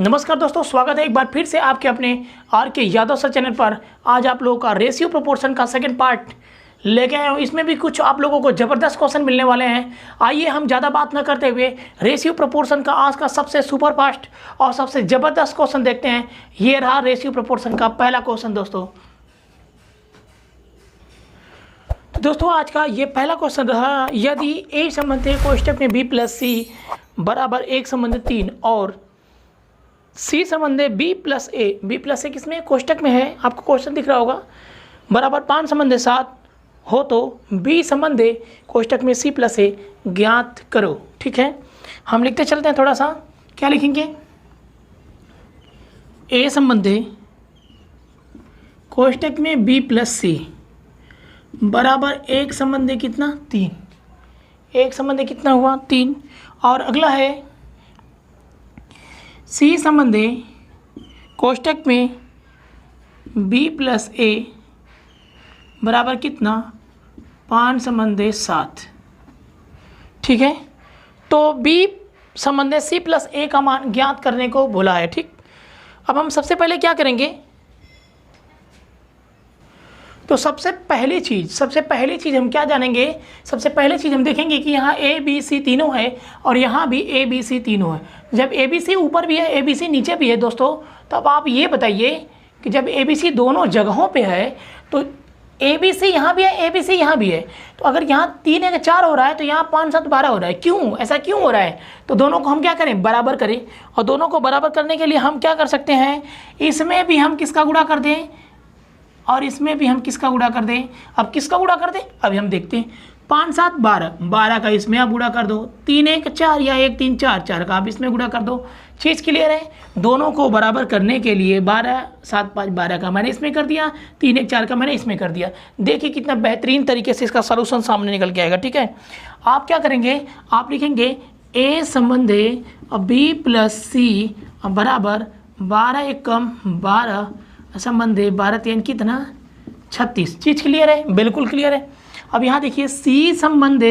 नमस्कार दोस्तों, स्वागत है एक बार फिर से आपके अपने आर के यादव सर चैनल पर। आज आप लोगों का रेशियो प्रोपोर्शन का सेकंड पार्ट लेके आए हूँ। इसमें भी कुछ आप लोगों को ज़बरदस्त क्वेश्चन मिलने वाले हैं। आइए हम ज़्यादा बात न करते हुए रेशियो प्रोपोर्शन का आज का सबसे सुपर फास्ट और सबसे ज़बरदस्त क्वेश्चन देखते हैं। ये रहा रेशियो प्रोपोर्शन का पहला क्वेश्चन दोस्तों आज का ये पहला क्वेश्चन रहा, यदि ए संबंध है कोष्टक में बी प्लस सी बराबर एक संबंध 3 और सी संबंध है बी प्लस ए किसमें कोष्टक में है, आपको क्वेश्चन दिख रहा होगा, बराबर 5 संबंध 7 हो तो बी संबंध है कोष्टक में सी प्लस ए ज्ञात करो। ठीक है, हम लिखते चलते हैं थोड़ा सा। क्या लिखेंगे? ए संबंध है कोष्टक में बी प्लस सी बराबर एक संबंध है कितना 3, एक संबंध है कितना हुआ 3। और अगला है सी संबंध है कोष्टक में बी प्लस ए बराबर कितना 5 संबंध 7। ठीक है, तो बी संबंध सी प्लस ए का मान ज्ञात करने को बोला है। ठीक, अब हम सबसे पहले क्या करेंगे, तो सबसे पहली चीज़ हम क्या जानेंगे, सबसे पहले चीज़ हम देखेंगे कि यहाँ ए बी सी तीनों है और यहाँ भी ए बी सी तीनों है। जब ए बी सी ऊपर भी है ए बी सी नीचे भी है दोस्तों, तो अब आप ये बताइए कि जब ए बी सी दोनों जगहों पे है तो ए बी सी यहाँ भी है ए बी सी यहाँ भी है, तो अगर यहाँ 3 1 4 हो रहा है तो यहाँ 5 7 12 हो रहा है। क्यों, ऐसा क्यों हो रहा है? तो दोनों को हम क्या करें, बराबर करें। और दोनों को बराबर करने के लिए हम क्या कर सकते हैं, इसमें भी हम किसका गुणा कर दें और इसमें भी हम किसका गुणा कर दें। अब किसका गुणा कर दें, अभी हम देखते हैं। 5 7 12 का इसमें आप गुणा कर दो, 3 1 4 या 1 3 4 4 का आप इसमें गुणा कर दो। चीज़ क्लियर है? दोनों को बराबर करने के लिए 12 7 5 12 का मैंने इसमें कर दिया, 3 1 4 का मैंने इसमें कर दिया। देखिए कितना बेहतरीन तरीके से इसका सॉल्यूशन सामने निकल के आएगा। ठीक है, आप क्या करेंगे, आप लिखेंगे ए संबंध बी प्लस सी बराबर 12 1 कम 12 संबंध 12 3 कितना 36। चीज़ क्लियर है? बिल्कुल क्लियर है। अब यहाँ देखिए सी संबंध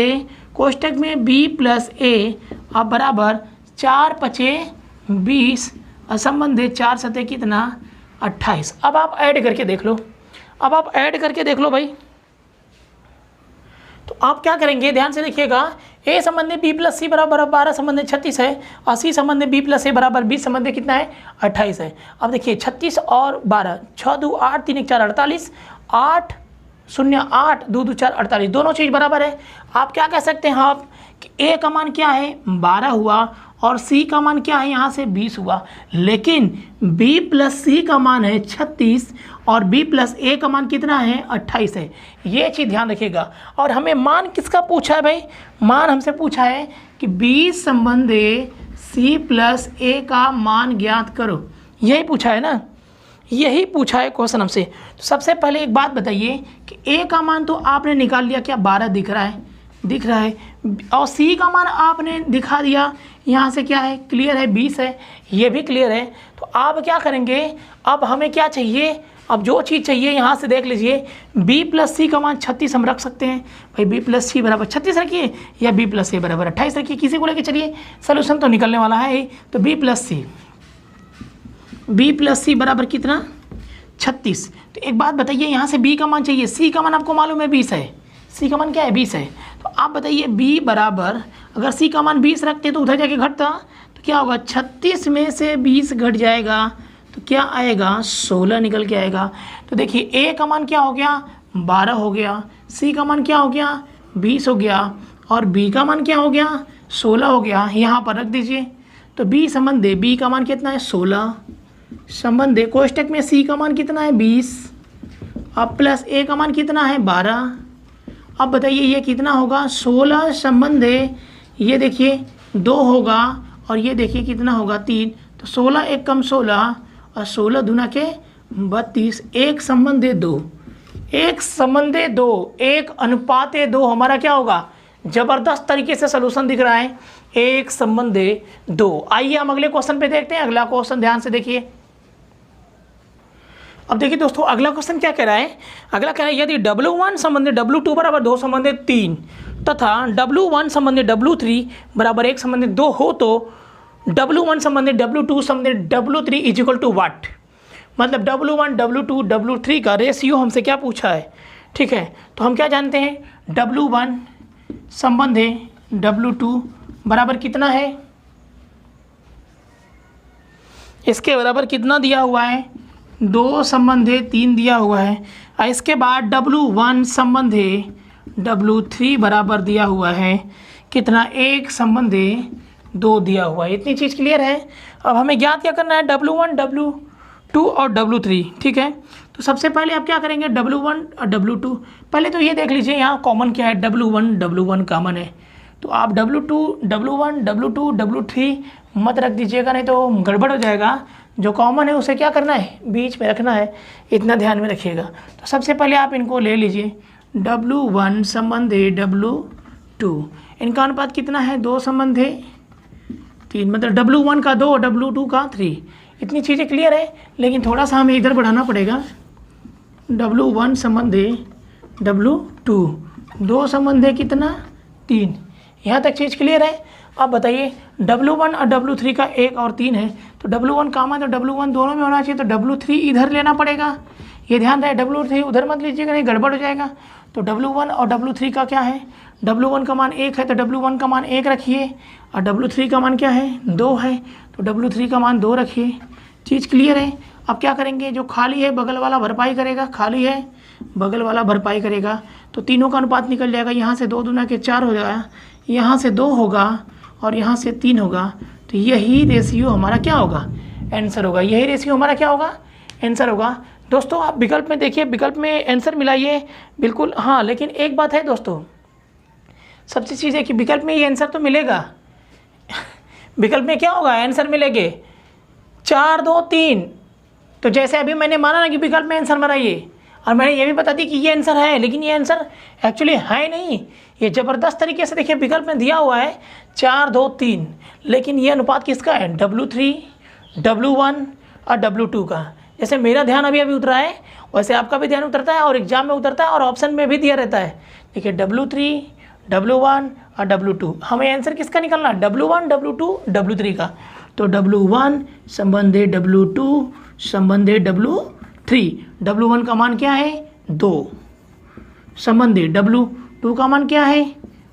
कोष्टक में बी प्लस ए अब बराबर 4 5 20 संबंध 4 7 कितना 28। अब आप ऐड करके देख लो, भाई। तो आप क्या करेंगे, ध्यान से देखिएगा। ए संबंध बी प्लस सी बराबर 12 संबंध 36 है और सी संबंध बी प्लस ए बराबर 20 संबंध कितना है 28 है। अब देखिए 36 और 12 6 2 8 3 1 4 48 8 0 8 2 2 4 48 दोनों चीज़ बराबर है। आप क्या कह सकते हैं आप कि ए का मान क्या है 12 हुआ और सी का मान क्या है यहाँ से 20 हुआ, लेकिन बी प्लस सी का मान है 36 और बी प्लस ए का मान कितना है 28 है। ये चीज़ ध्यान रखिएगा। और हमें मान किसका पूछा है भाई, मान हमसे पूछा है कि बी संबंध सी प्लस ए का मान ज्ञात करो, यही पूछा है ना, यही पूछा है क्वेश्चन हमसे। तो सबसे पहले एक बात बताइए कि ए का मान तो आपने निकाल लिया, क्या 12 दिख रहा है, और सी का मान आपने दिखा दिया, यहाँ से क्या है क्लियर है 20 है, ये भी क्लियर है। तो आप क्या करेंगे, अब हमें क्या चाहिए, अब जो चीज़ चाहिए यहाँ से देख लीजिए। बी प्लस सी का मान 36 हम रख सकते हैं भाई, बी प्लस सी बराबर 36 रखिए या बी प्लस ए बराबर 28 रखिए, किसी को लेके चलिए, सोल्यूशन तो निकलने वाला है। तो बी प्लस सी बराबर कितना 36। तो एक बात बताइए, यहाँ से बी का मान चाहिए, सी का मान आपको मालूम है 20 है, सी का मान क्या है 20 है। तो आप बताइए बी बराबर, अगर सी का मान 20 रखते तो उधर जाके घटता, तो क्या होगा 36 में से 20 घट जाएगा तो क्या आएगा 16 निकल के आएगा। तो देखिए ए का मान क्या हो गया 12 हो गया, सी का मान क्या हो गया 20 हो गया और बी का मान क्या हो गया 16 हो गया। यहाँ पर रख दीजिए। तो बी संबंध बी का मान कितना है 16 संबंध कोष्टक में सी का मान कितना है 20 अब प्लस ए का मान कितना है 12। अब बताइए ये कितना होगा 16 संबंध ये देखिए 2 होगा और ये देखिए कितना होगा 3। तो 16 1 कम 16 और 16 दूना के 32, एक संबंध 2, एक संबंध 2, 1 अनुपात 2 हमारा क्या होगा, जबरदस्त तरीके से सलूशन दिख रहा है, एक संबंध 2। आइए हम अगले क्वेश्चन पे देखते हैं। अगला क्वेश्चन ध्यान से देखिए। अब देखिए दोस्तों अगला क्वेश्चन क्या कह रहा है, अगला कह रहा है यदि W1 संबंध W2 बराबर 2 संबंध 3 तथा W1 संबंधी W3 बराबर 1 संबंधी 2 हो तो W1 संबंधित W2 संबंधित W3 इज इक्वल टू वाट, मतलब W1 W2 W3 का रेशियो हमसे क्या पूछा है, ठीक है। तो हम क्या जानते हैं, W1 संबंधे W2 बराबर कितना है, इसके बराबर कितना दिया हुआ है, 2 संबंधे 3 दिया हुआ है। और इसके बाद W1 संबंधे W3 बराबर दिया हुआ है कितना, 1 संबंधे 2 दिया हुआ है। इतनी चीज़ क्लियर है। अब हमें ज्ञात क्या करना है, W1 W2 और W3, ठीक है। तो सबसे पहले आप क्या करेंगे, W1 और W2, पहले तो ये देख लीजिए यहाँ कॉमन क्या है, W1 कॉमन है। तो आप W1 W2 W3 मत रख दीजिएगा, नहीं तो गड़बड़ हो जाएगा। जो कॉमन है उसे क्या करना है, बीच में रखना है, इतना ध्यान में रखिएगा। तो सबसे पहले आप इनको ले लीजिए, W1 संबंधे W2, इनका अनुपात कितना है, 2 संबंधे 3, मतलब W1 का 2 W2 का 3। इतनी चीज़ें क्लियर है, लेकिन थोड़ा सा हमें इधर बढ़ाना पड़ेगा। W1 संबंधे W2, 2 संबंधे कितना, 3। यहाँ तक चीज़ क्लियर है। अब बताइए W1 और W3 का 1 और 3 है, तो W1 कॉमन, तो W1 दोनों में होना चाहिए, तो W3 इधर लेना पड़ेगा। ये ध्यान रहे, W3 उधर मत लीजिएगा, नहीं गड़बड़ हो जाएगा। तो W1 और W3 का क्या है, W1 का मान 1 है, तो W1 का मान 1 रखिए, और W3 का मान क्या है, 2 है, तो W3 का मान 2 रखिए। चीज़ क्लियर है। अब क्या करेंगे, जो खाली है बगल वाला भरपाई करेगा, खाली है बगल वाला भरपाई करेगा, तो तीनों का अनुपात निकल जाएगा। यहाँ से 2 दूना के 4 हो जाएगा, यहाँ से 2 होगा और यहाँ से 3 होगा। तो यही रेशियो हमारा क्या होगा, आंसर होगा। यही रेशियो हमारा क्या होगा, आंसर होगा। दोस्तों आप विकल्प में देखिए, विकल्प में आंसर मिलाइए, बिल्कुल हाँ। लेकिन एक बात है दोस्तों, सबसे चीज़ है कि विकल्प में ये आंसर तो मिलेगा। विकल्प में क्या होगा, आंसर मिलेंगे 4 2 3। तो जैसे अभी मैंने माना ना कि विकल्प में आंसर बनाइए, और मैंने ये भी बता दी कि ये आंसर है, लेकिन ये आंसर एक्चुअली है नहीं। ये ज़बरदस्त तरीके से देखिए, विकल्प में दिया हुआ है 4 2 3, लेकिन ये अनुपात किसका है, W3 W1 और W2 का। जैसे मेरा ध्यान अभी उतरा है, वैसे आपका भी ध्यान उतरता है, और एग्जाम में उतरता है, और ऑप्शन में भी दिया रहता है। देखिए W3 W1 और W2, हमें आंसर किसका निकलना है, W1 W2 W3 का। तो W1 संबंधे W2 संबंधे W3, W1 का मान क्या है, 2, संबंधे W2 का मान क्या है,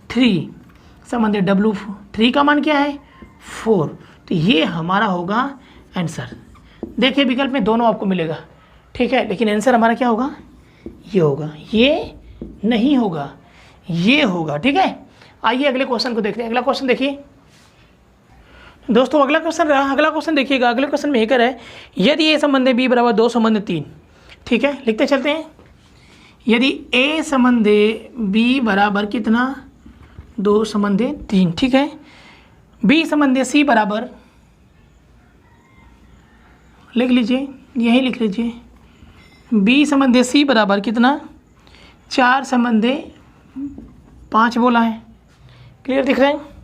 3, संबंधे W3 का मान क्या है, 4। तो ये हमारा होगा आंसर। देखिए विकल्प में दोनों आपको मिलेगा, ठीक है, लेकिन आंसर हमारा क्या होगा, ये होगा, ये नहीं होगा, ये होगा, ठीक है। आइए अगले क्वेश्चन को देखते हैं। अगला क्वेश्चन देखिए दोस्तों, अगला क्वेश्चन रहा, अगला क्वेश्चन देखिएगा। अगले क्वेश्चन में एक है, यदि ए संबंधे बी बराबर 2 संबंधे 3, ठीक है, लिखते चलते हैं। यदि ए संबंधे बी बराबर कितना, 2 संबंधे 3, ठीक है। बी संबंधे सी बराबर, लिख लीजिए, यही लिख लीजिए, बी संबंधे सी बराबर कितना, 4 संबंधे 5 बोला है, क्लियर दिख रहा है।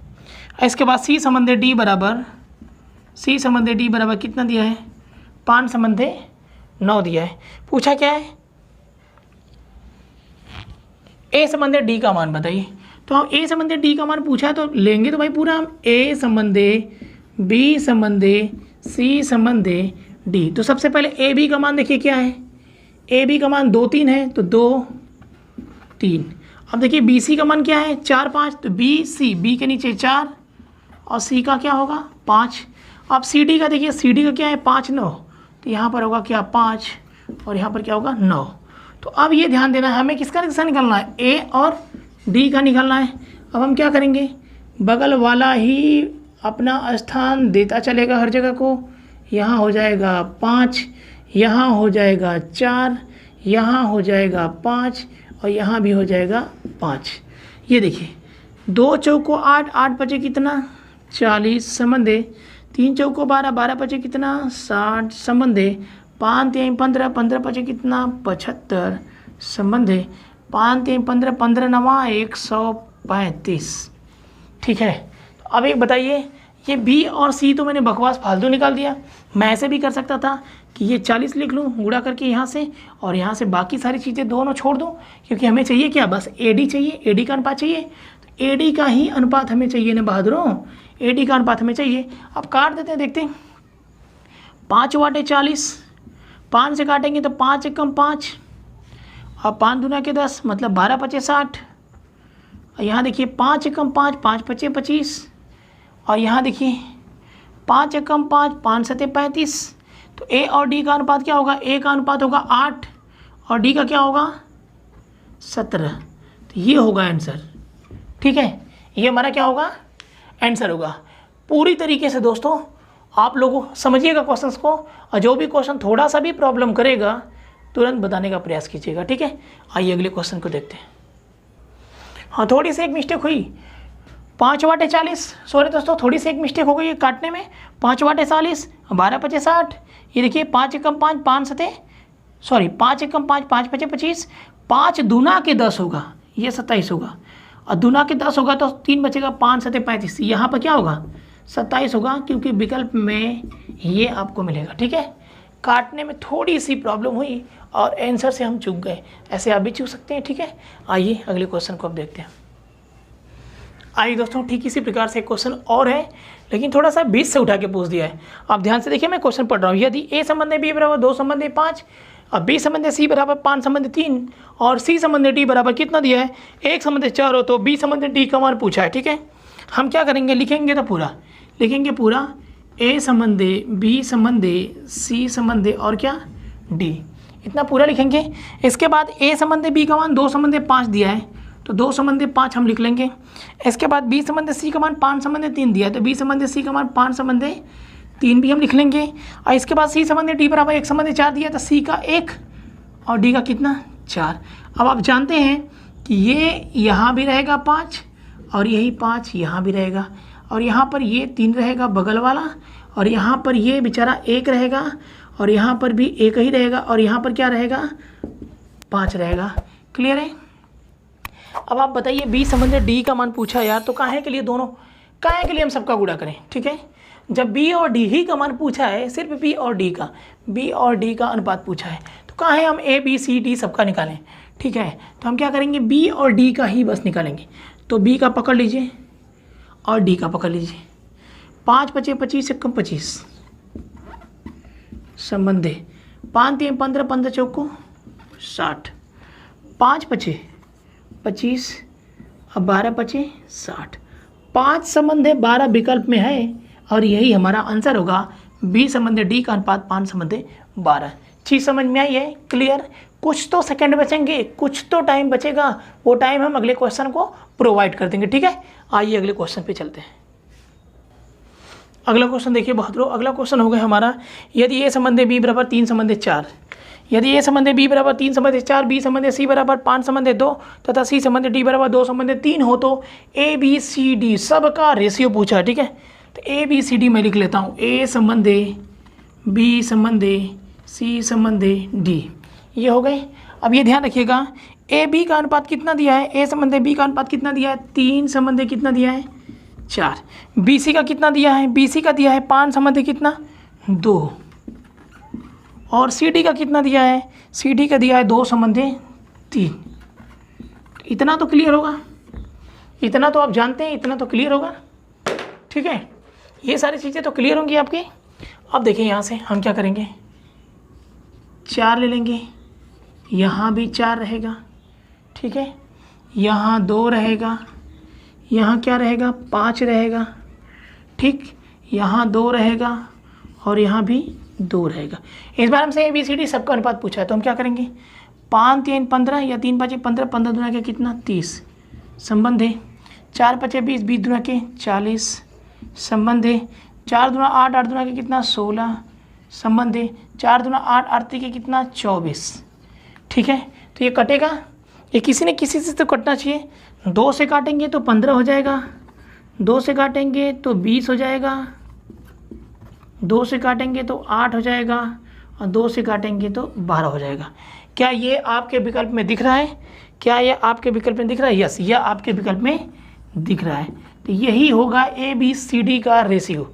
इसके बाद सी संबंधे डी बराबर, सी संबंधे डी बराबर कितना दिया है, 5 संबंधे 9 दिया है। पूछा क्या है, ए संबंधे डी का मान बताइए। तो हम ए संबंधे डी का मान पूछा है, तो लेंगे तो भाई पूरा हम ए संबंधे बी संबंधे सी संबंधे डी। तो सबसे पहले ए बी का मान देखिए क्या है, ए बी का मान 2 3 है, तो 2 3। अब देखिए बी सी का मान क्या है, 4 5, तो बी सी, बी के नीचे 4 और सी का क्या होगा, 5। अब सी डी का देखिए, सी डी का क्या है, 5 9, तो यहाँ पर होगा क्या, 5, और यहाँ पर क्या होगा, 9। तो अब ये ध्यान देना है, हमें किसका निकलना है, ए और डी का निकलना है। अब हम क्या करेंगे, बगल वाला ही अपना स्थान देता चलेगा हर जगह को। यहाँ हो जाएगा 5, यहाँ हो जाएगा 4, यहाँ हो जाएगा 5, और यहाँ भी हो जाएगा 5। ये देखिए 2 चौको 8, 8 बचे कितना, 40 संबंधे, 3 चौको 12, 12 बचे कितना, 60 संबंधे, 5 3 15, 15 बचे कितना, 75 संबंधे, 5 3 15, 15 9 135, ठीक है। तो अब एक बताइए, ये बी और सी तो मैंने बकवास फालतू निकाल दिया। मैं ऐसे भी कर सकता था कि ये 40 लिख लूँ गुणा करके यहाँ से, और यहाँ से बाकी सारी चीज़ें दोनों छोड़ दूँ, क्योंकि हमें चाहिए क्या, बस ए डी चाहिए, ए डी का अनुपात चाहिए। तो ए डी का ही अनुपात हमें चाहिए ना बहादुरों, AD का अनुपात हमें चाहिए। अब काट देते हैं, देखते हैं। 5 वाटे 40, 5 से काटेंगे तो 5 एकम 5 और 5 दूना के 10 मतलब 12 पचे 60। और यहाँ देखिए 5 एकम 5, 5 पचे 25 और यहाँ देखिए 5 एकम 5, 5 सते 35। तो A और D का अनुपात क्या होगा? A का अनुपात होगा 8 और D का क्या होगा? 17। तो ये होगा आंसर। ठीक है, ये हमारा क्या होगा? आंसर होगा। पूरी तरीके से दोस्तों आप लोग समझिएगा क्वेश्चंस को, और जो भी क्वेश्चन थोड़ा सा भी प्रॉब्लम करेगा तुरंत बताने का प्रयास कीजिएगा। ठीक है, आइए अगले क्वेश्चन को देखते हैं। हाँ, थोड़ी सी एक मिस्टेक हुई, 5 वाटे 40, सॉरी दोस्तों थोड़ी सी एक मिस्टेक हो गई है काटने में। 5 वाटे 40, 12 पचे 60। ये देखिए 5 एकम 5, 5 सते 5 एकम 5, 5 पचे 25। 5 दूना के 10 होगा, ये 27 होगा, और दूना के 10 होगा तो 3 बचेगा, 5 सते 35। यहाँ पर क्या होगा? 27 होगा, क्योंकि विकल्प में ये आपको मिलेगा। ठीक है, काटने में थोड़ी सी प्रॉब्लम हुई और आंसर से हम चूक गए, ऐसे आप भी चूक सकते हैं। ठीक है, आइए अगले क्वेश्चन को अब देखते हैं। आइए दोस्तों, ठीक इसी प्रकार से एक क्वेश्चन और है, लेकिन थोड़ा सा बीच से उठा के पूछ दिया है। आप ध्यान से देखिए, मैं क्वेश्चन पढ़ रहा हूँ। यदि A संबंध B बराबर 2 संबंध 5 और B संबंध C बराबर 5 संबंध 3 और C संबंध D बराबर कितना दिया है? 1 संबंध 4 हो तो B संबंध D का मान पूछा है। ठीक है, हम क्या करेंगे? लिखेंगे तो पूरा लिखेंगे, पूरा A संबंधे B संबंधे C संबंधे और क्या D, इतना पूरा लिखेंगे। इसके बाद A संबंधे B का मान 2 संबंधे 5 दिया है तो 2 संबंधे 5 हम लिख लेंगे। इसके बाद B संबंधे C का मान 5 संबंधे 3 दिया है तो B संबंधे C का मान 5 संबंधे 3 भी हम लिख लेंगे। और इसके बाद C संबंधे D बराबर 1 संबंधे 4 दिया है तो C का 1 और D का कितना? 4। अब आप जानते हैं कि ये यहाँ भी रहेगा 5 और यही 5 यहाँ भी रहेगा, और यहाँ पर ये 3 रहेगा बगल वाला, और यहाँ पर ये बेचारा 1 रहेगा, और यहाँ पर भी 1 ही रहेगा, और यहाँ पर क्या रहेगा? 5 रहेगा। क्लियर है? अब आप बताइए, B संबंध D का मान पूछा यार, तो काहे के लिए दोनों, काहे के लिए हम सबका गुणा करें? ठीक है, जब B और D ही का मान पूछा है, सिर्फ B और D का अनुपात पूछा है, तो काहे हम A B C D सबका निकालें? ठीक है, तो हम क्या करेंगे? B और D का ही बस निकालेंगे। तो B का पकड़ लीजिए और D का पकड़ लीजिए। 5 पचे 25 एकम 25 संबंधे 5 3 15 15 चौको 60। 5 पचे 25 और 12 पचे 60। 5 संबंधे 12 विकल्प में है और यही हमारा आंसर होगा। B संबंधे D का अनुपात 5 संबंधे 12। चीज़ समझ में आई है? क्लियर? कुछ तो सेकंड बचेंगे, कुछ तो टाइम बचेगा, वो टाइम हम अगले क्वेश्चन को प्रोवाइड कर देंगे। ठीक है, आइए अगले क्वेश्चन पे चलते हैं। अगला क्वेश्चन देखिए बहादुर, अगला क्वेश्चन हो गया हमारा, यदि A संबंधे B बराबर 3 संबंधे 4, यदि A संबंधे B बराबर 3 संबंधे 4, B संबंधे C बराबर 5 संबंधे 2 तथा C संबंधे D बराबर 2 संबंधे 3 हो तो A B C D सबका रेशियो पूछा है। ठीक है, तो A B C D मैं लिख लेता हूँ। A संबंधे B संबंधे C संबंधे D, ये हो गए। अब ये ध्यान रखिएगा, A B का अनुपात कितना दिया है? A संबंधे B का अनुपात कितना दिया है? 3 संबंधे कितना दिया है? 4। B C का कितना दिया है? B C का दिया है 5 संबंधे कितना? 2। और C D का कितना दिया है? C D का दिया है 2 संबंधे 3। इतना तो क्लियर होगा, इतना तो आप जानते हैं, इतना तो क्लियर होगा। ठीक है, ये सारी चीज़ें तो क्लियर होंगी आपकी। अब देखिए यहाँ से हम क्या करेंगे, 4 ले लेंगे, यहाँ भी 4 रहेगा। ठीक है, यहाँ 2 रहेगा, यहाँ क्या रहेगा? 5 रहेगा। ठीक, यहाँ 2 रहेगा और यहाँ भी 2 रहेगा। इस बार हमसे ABCD सबका अनुपात पूछा है तो हम क्या करेंगे? 5 3 15 या 3 5 15, 15 दूना के कितना? 30 संबंधे 4 5 20, 20 दूना के 40 संबंधे 4 दूना 8, 8 दूना के कितना? 16 संबंधे 4 दूना 8, 8 के कितना? 24। ठीक है, तो ये कटेगा, ये किसी न किसी से तो कटना चाहिए। 2 से काटेंगे तो 15 हो जाएगा, 2 से काटेंगे तो 20 हो जाएगा, 2 से काटेंगे तो 8 हो जाएगा, और 2 से काटेंगे तो 12 हो जाएगा। क्या ये आपके विकल्प में दिख रहा है? क्या ये आपके विकल्प में दिख रहा है? यस, यह आपके विकल्प में दिख रहा है। तो यही होगा ABCD का रेशियो।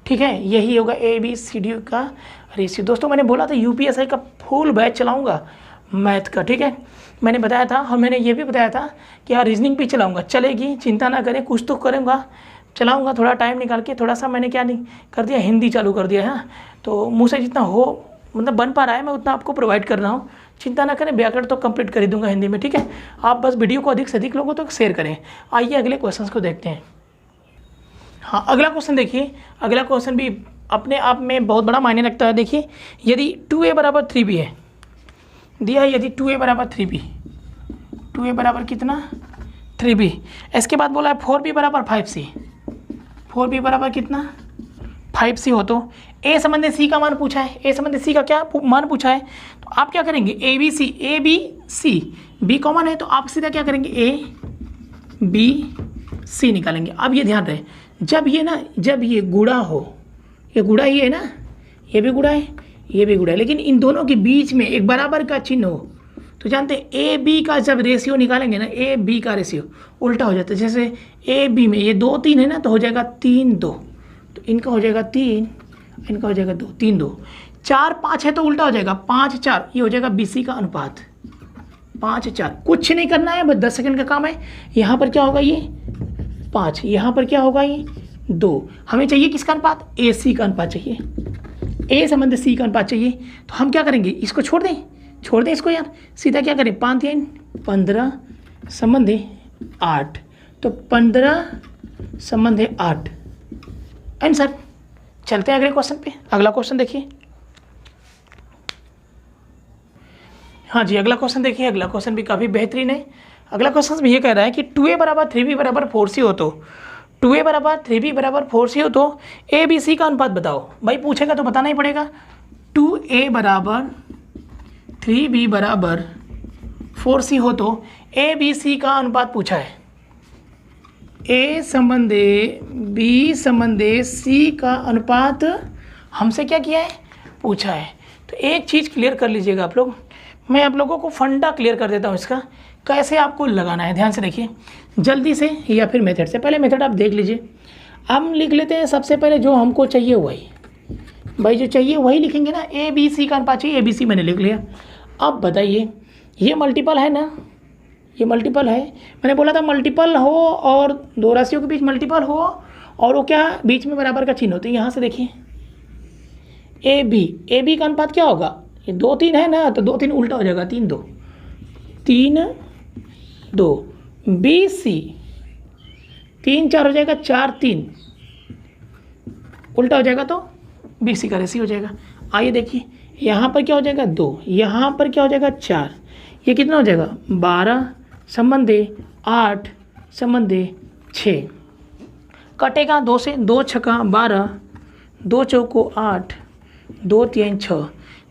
ठीक है, यही होगा ABCD का रेशियो। दोस्तों मैंने बोला था UPSI का फुल बैच चलाऊंगा मैथ का। ठीक है, मैंने बताया था, और मैंने ये भी बताया था कि हाँ रीजनिंग भी चलाऊंगा, चलेगी, चिंता ना करें, कुछ तो करूँगा, चलाऊँगा थोड़ा टाइम निकाल के। थोड़ा सा मैंने क्या नहीं कर दिया, हिंदी चालू कर दिया है। तो मुँह से जितना हो मतलब बन पा रहा है मैं उतना आपको प्रोवाइड कर रहा हूँ। चिंता ना करें, व्याकरण तो कंप्लीट कर ही दूंगा हिंदी में, ठीक है। आप बस वीडियो को अधिक से अधिक लोगों तक शेयर करें। आइए अगले क्वेश्चन को देखते हैं। हाँ, अगला क्वेश्चन देखिए। अगला क्वेश्चन भी अपने आप में बहुत बड़ा मायने रखता है। देखिए, यदि 2a बराबर 3b है दिया है, यदि 2a बराबर 3b, 2a बराबर कितना 3b, इसके बाद बोला है 4b बराबर 5c, 4b बराबर कितना 5c हो तो a संबंधी c का मान पूछा है। a संबंधी c का क्या मान पूछा है, तो आप क्या करेंगे a b c, b common है तो आप सीधा क्या करेंगे a b c निकालेंगे। अब ये ध्यान रहे, जब ये गुणा हो, ये गुणा ही है ना, ये भी गुणा है, ये भी गुणा है, लेकिन इन दोनों के बीच में एक बराबर का चिन्ह हो तो जानते हैं ए बी का जब रेशियो निकालेंगे ना, ए बी का रेशियो उल्टा हो जाता है। जैसे ए बी में ये 2 3 है ना, तो हो जाएगा 3 2, तो इनका हो जाएगा 3, इनका हो जाएगा 2 3 2, 4 5 है तो उल्टा हो जाएगा 5 4, ये हो जाएगा BC का अनुपात 5 4। कुछ नहीं करना है, बस 10 सेकंड का काम है। यहाँ पर क्या होगा ये 5, यहाँ पर क्या होगा ये 2। हमें चाहिए किसका अनुपात, AC का अनुपात चाहिए, A संबंध C का अनुपात चाहिए। तो हम क्या करेंगे, इसको छोड़ दें इसको यार, सीधा क्या करें 5 3 15 संबंधे 8, तो 15 संबंधे 8 आंसर। चलते हैं अगले क्वेश्चन पे। अगला क्वेश्चन देखिए। हाँ जी, अगला क्वेश्चन देखिए। अगला क्वेश्चन भी काफ़ी बेहतरीन है। अगला क्वेश्चन में ये कह रहा है कि 2a बराबर 3b बराबर 4c हो तो 2a बराबर 3b बराबर 4c हो तो a b c का अनुपात बताओ। भाई पूछेगा तो बताना ही पड़ेगा। 2a बराबर 3b बराबर 4c हो तो a b c का अनुपात पूछा है। a संबंधे b संबंधे c का अनुपात हमसे क्या किया है, पूछा है। तो एक चीज़ क्लियर कर लीजिएगा आप लोग, मैं आप लोगों को फंडा क्लियर कर देता हूँ इसका, कैसे आपको लगाना है। ध्यान से देखिए जल्दी से, या फिर मेथड से। पहले मेथड आप देख लीजिए। हम लिख लेते हैं सबसे पहले जो हमको चाहिए वही, भाई जो चाहिए वही लिखेंगे ना। ए बी सी का अनुपात चाहिए, ABC मैंने लिख लिया। अब बताइए, ये मल्टीपल है ना, ये मल्टीपल है। मैंने बोला था मल्टीपल हो और दो राशियों के बीच मल्टीपल हो और वो क्या बीच में बराबर का चिन्ह होता है। यहाँ से देखिए ए बी का अनुपात क्या होगा, ये 2 3 है ना, तो 2 3 उल्टा हो जाएगा 3 2 3 2, BC 3 4 हो जाएगा 4 3, उल्टा हो जाएगा तो BC का रेशियो हो जाएगा। आइए देखिए, यहाँ पर क्या हो जाएगा 2, यहाँ पर क्या हो जाएगा 4, ये कितना हो जाएगा 12 संबंधे 8 संबंधे 6, कटेगा 2 से, 2 छक्का 12, 2 चौको 8, 2 3 6,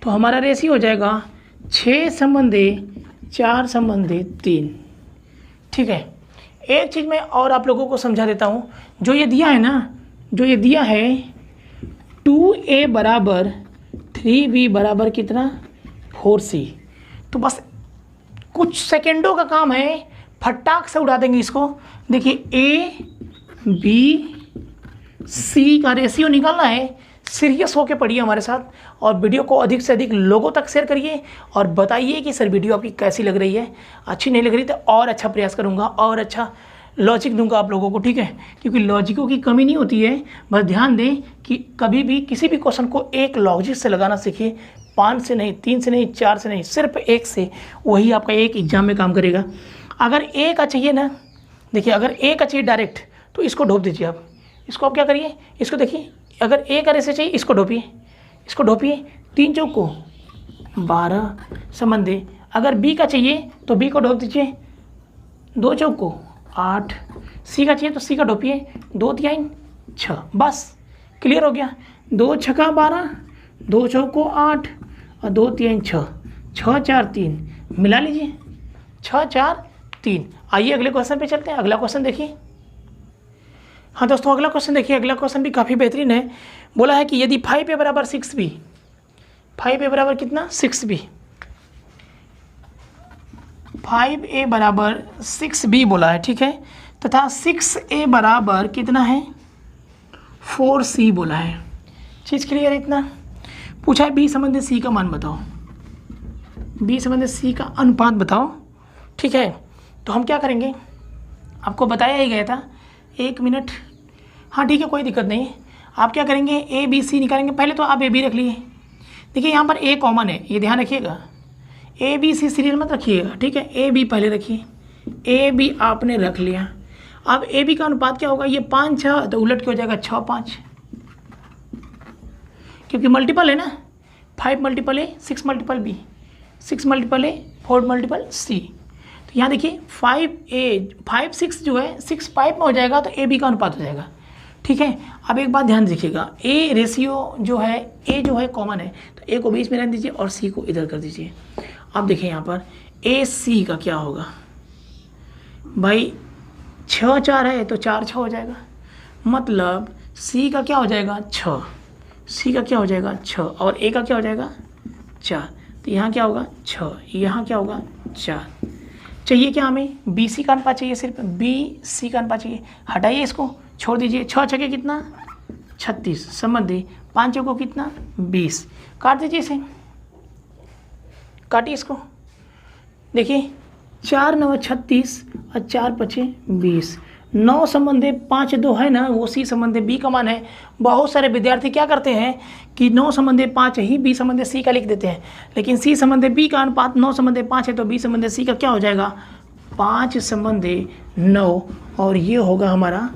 तो हमारा रेशियो हो जाएगा 6 संबंधे 4 संबंधे 3। ठीक है, एक चीज़ मैं और आप लोगों को समझा देता हूँ। जो ये दिया है ना, जो ये दिया है 2a बराबर 3b बराबर कितना 4c, तो बस कुछ सेकेंडों का काम है, फटाक से उड़ा देंगे इसको। देखिए a b c का रेशियो निकालना है। सीरियस होके पढ़िए हमारे साथ और वीडियो को अधिक से अधिक लोगों तक शेयर करिए और बताइए कि सर वीडियो आपकी कैसी लग रही है। अच्छी नहीं लग रही तो और अच्छा प्रयास करूँगा और अच्छा लॉजिक दूंगा आप लोगों को, ठीक है, क्योंकि लॉजिकों की कमी नहीं होती है। बस ध्यान दें कि कभी भी किसी भी क्वेश्चन को एक लॉजिक से लगाना सीखिए, 5 से नहीं, 3 से नहीं, 4 से नहीं, सिर्फ 1 से, वही आपका एक एग्जाम में काम करेगा। अगर A का चाहिए ना, देखिए अगर A का चाहिए डायरेक्ट तो इसको ढोप दीजिए आप। इसको आप क्या करिए, इसको देखिए, अगर A का रेशियो चाहिए इसको ढोपिए, इसको ढोपिए, 3 चौको 12 संबंधे। अगर B का चाहिए तो B को ढोप दीजिए, 2 चौको 8, C का चाहिए तो C का ढोपिए, 2 3 6, बस क्लियर हो गया। 2 छक्का 12, 2 चौको 8 और 2 3 6, 6 4 3, मिला लीजिए 6 4 3। आइए अगले क्वेश्चन पे चलते हैं। अगला क्वेश्चन देखिए। हाँ दोस्तों, अगला क्वेश्चन देखिए। अगला क्वेश्चन भी काफ़ी बेहतरीन है। बोला है कि यदि 5a बराबर 6b, 5a बराबर कितना 6b, 5a बराबर 6b बोला है, ठीक है, तथा 6a बराबर कितना है 4c बोला है। चीज़ क्लियर है इतना। पूछा है b संबंधित c का मान बताओ, b संबंधित c का अनुपात बताओ, ठीक है। तो हम क्या करेंगे, आपको बताया ही गया था, 1 मिनट हाँ ठीक है, कोई दिक्कत नहीं है। आप क्या करेंगे, ए बी सी निकालेंगे। पहले तो आप ए बी रख लिए। देखिए यहाँ पर ए कॉमन है, ये ध्यान रखिएगा। ए बी सी सीरियल मत रखिएगा, ठीक है। ए बी पहले रखिए, ए बी आपने रख लिया। अब ए बी का अनुपात क्या होगा, ये 5 6 तो उलट के हो जाएगा 6 5, क्योंकि मल्टीपल है ना। 5 मल्टीपल ए 6 मल्टीपल बी, 6 मल्टीपल ए 4 मल्टीपल सी। तो यहाँ देखिए 5 6 जो है 6 5 में हो जाएगा, तो ए बी का अनुपात हो जाएगा, ठीक है। अब एक बात ध्यान रखिएगा, ए रेशियो जो है, ए जो है कॉमन है, तो ए को बीच में रख दीजिए और सी को इधर कर दीजिए। अब देखिए यहाँ पर ए सी का क्या होगा भाई, 6 4 है तो 4 6 हो जाएगा, मतलब सी का क्या हो जाएगा 6, सी का क्या हो जाएगा 6 और ए का क्या हो जाएगा 4। तो यहाँ क्या होगा 6, यहाँ क्या होगा 4। चाहिए क्या हमें, बी सी का अनुपात चाहिए, सिर्फ बी सी का अनुपात चाहिए। हटाइए इसको, छोड़ दीजिए। 6 6 कितना 36, समझ दी। 5 को कितना 20, काट दीजिए इसे, काटिए इसको। देखिए 4 9 36 और 4 5 20, 9 संबंधे 5 2 है ना, वो सी संबंधे बी का मान है। बहुत सारे विद्यार्थी क्या करते हैं कि 9 संबंधे 5 ही बी संबंधे सी का लिख देते हैं, लेकिन सी संबंधे बी का अनुपात 9 संबंधे 5 है, तो बी संबंधे सी का क्या हो जाएगा 5 संबंधे 9, और ये होगा हमारा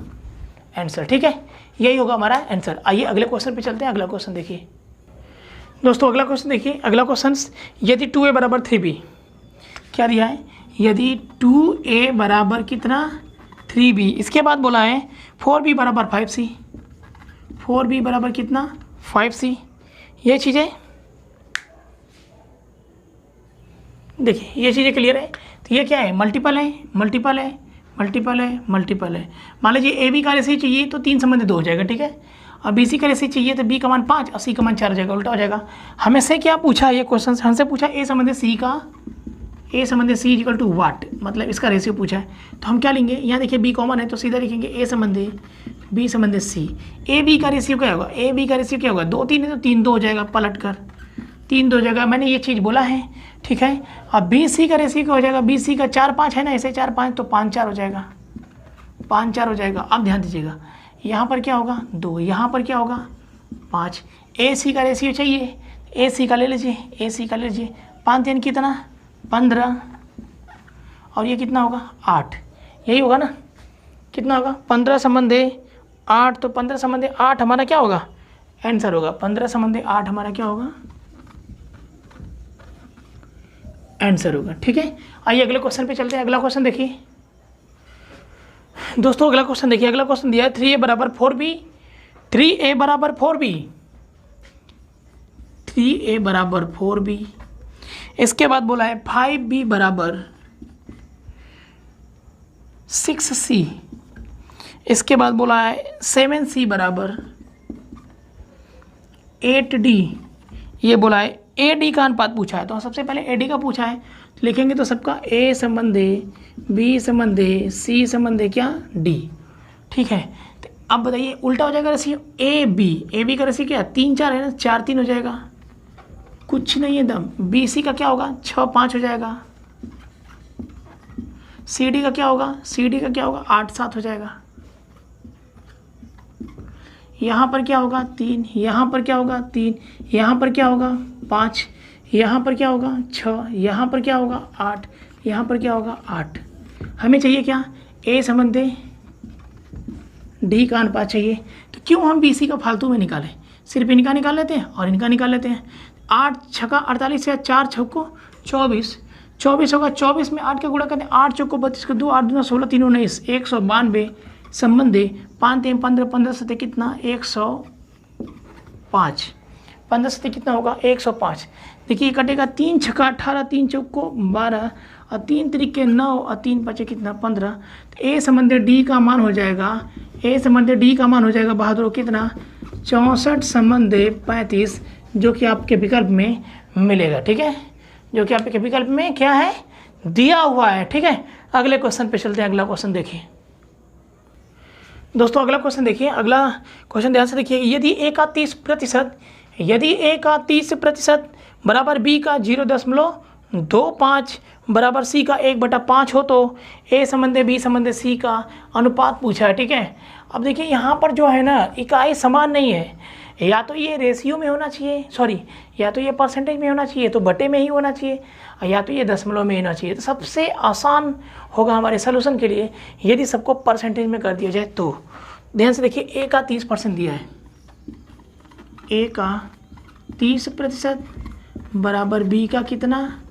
आंसर, ठीक है। यही होगा हमारा आंसर। आइए अगले क्वेश्चन पे चलते हैं। अगला क्वेश्चन देखिए दोस्तों, अगला क्वेश्चन देखिए। अगला क्वेश्चन, यदि 2a बराबर 3b, क्या दिया है, यदि 2a बराबर कितना 3b, इसके बाद बोला है 4b बराबर 5c, 4b बराबर कितना 5c। ये चीज़ें देखिए, ये चीज़ें क्लियर है। तो ये क्या है, मल्टीपल है, मल्टीपल है, मल्टीपल है, मल्टीपल है। मान लीजिए ए बी का रेशियो चाहिए तो 3 संबंधी 2 हो जाएगा, ठीक है। और बी सी का रेशियो चाहिए तो बी का मान 5 और सी का मान 4 हो जाएगा, उल्टा हो जाएगा। हमें से क्या पूछा, ये क्वेश्चन हमसे पूछा ए संबंधी सी का, ए संबंधी सी इक्वल टू वाट, मतलब इसका रेशियो पूछा है। तो हम क्या लेंगे, यहाँ देखिए बी कॉमन है तो सीधा लिखेंगे ए संबंधी बी संबंधी सी। ए बी का रेशियो क्या होगा, ए बी का रेशियो क्या होगा, 2 3 है तो 3 2 हो जाएगा, पलट कर 3 2 हो जाएगा। मैंने ये चीज़ बोला है, ठीक है। अब बी सी का रेशियो क्या हो जाएगा, बी सी का 4 5 है ना, ऐसे 4 5 तो 5 4 हो जाएगा, 5 4 हो जाएगा। अब ध्यान दीजिएगा, यहाँ पर क्या होगा 2, यहाँ पर क्या होगा 5। ए सी का रेशियो चाहिए, ए सी का ले लीजिए, ए सी का ले लीजिए। 5 3 कितना 15, और ये कितना होगा 8, यही होगा ना। कितना होगा 15 संबंधे 8, तो 15 संबंधे 8 हमारा क्या होगा आंसर होगा। 15 संबंधे 8 हमारा क्या होगा आंसर होगा, ठीक है। आइए अगले क्वेश्चन पे चलते हैं। अगला क्वेश्चन देखिए दोस्तों, अगला क्वेश्चन देखिए। अगला क्वेश्चन दिया है 3a बराबर 4b, 3a बराबर 4b, 3a बराबर 4b। इसके बाद बोला है 5b बराबर 6c। इसके बाद बोला है 7c बराबर 8d। ये बोला है ad का अनुपात पूछा है, तो सबसे पहले ad का पूछा है, तो लिखेंगे तो सबका a संबंधे b संबंधे c संबंधे क्या d, ठीक है। तो अब बताइए उल्टा हो जाएगा रेशियो, ए बी का रेशियो क्या 3 4 है ना, 4 3 हो जाएगा, कुछ नहीं है दम। बी सी का क्या होगा 6 5 हो जाएगा, सी डी का क्या होगा, सी डी का क्या होगा 8 7 हो जाएगा। यहाँ पर क्या होगा 3, यहाँ पर क्या होगा 3, यहाँ पर क्या होगा 5, यहाँ पर क्या होगा 6, यहाँ पर क्या होगा 8, यहाँ पर क्या होगा 8। हमें चाहिए क्या, ए संबंधे डी का अनुपात चाहिए। तो क्यों हम बी सी का फालतू में निकालें, सिर्फ इनका निकाल लेते हैं और इनका निकाल लेते हैं। 8 छक्का 48 या 4 छक्को 24, 24 होगा। 24 में 8 का गुणा करते हैं, 8 चौको 32 को 2 8 2 16 3 19, 192 संबंधे 5 3 15 15 7 कितना 105, 15 7 कितना होगा 105। देखिए कटेगा 3 छक्का 18, 3 चौको 12 और 3 तरीके 9 और 3 5 कितना 15। तो ए संबंधे डी का मान हो जाएगा, ए संबंधे डी का मान हो जाएगा बहादुर कितना 64 संबंधे 35, जो कि आपके विकल्प में मिलेगा, ठीक है, जो कि आपके विकल्प में क्या है दिया हुआ है, ठीक है। अगले क्वेश्चन पे चलते हैं। अगला क्वेश्चन देखिए दोस्तों, अगला क्वेश्चन देखिए। अगला क्वेश्चन ध्यान से देखिए। यदि a का 30% यदि a का 30% बराबर b का 0.25 बराबर c का 1/5 हो तो a संबंधे b संबंधे c का अनुपात पूछा है, ठीक है। अब देखिए यहाँ पर जो है ना इकाई समान नहीं है, या तो ये रेशियो में होना चाहिए, सॉरी या तो ये परसेंटेज में होना चाहिए तो बटे में ही होना चाहिए, या तो ये दशमलव में होना चाहिए। तो सबसे आसान होगा हमारे सोल्यूशन के लिए यदि सबको परसेंटेज में कर दिया जाए। तो ध्यान से देखिए, ए का 30% दिया है, ए का 30% बराबर बी का कितना